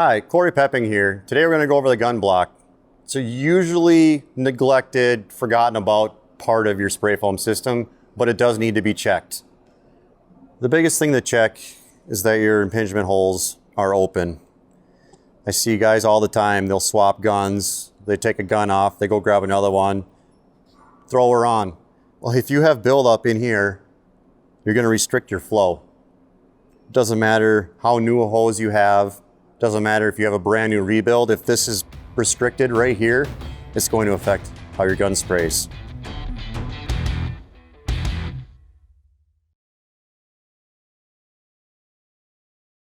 Hi, Poepping here. Today we're going to go over the gun block. It's a usually neglected, forgotten about part of your spray foam system, but it does need to be checked. The biggest thing to check is that your impingement holes are open. I see guys all the time, they'll swap guns, they take a gun off, they go grab another one, throw her on. Well, if you have buildup in here, you're going to restrict your flow. It doesn't matter how new a hose you have, doesn't matter if you have a brand new rebuild, if this is restricted right here, it's going to affect how your gun sprays.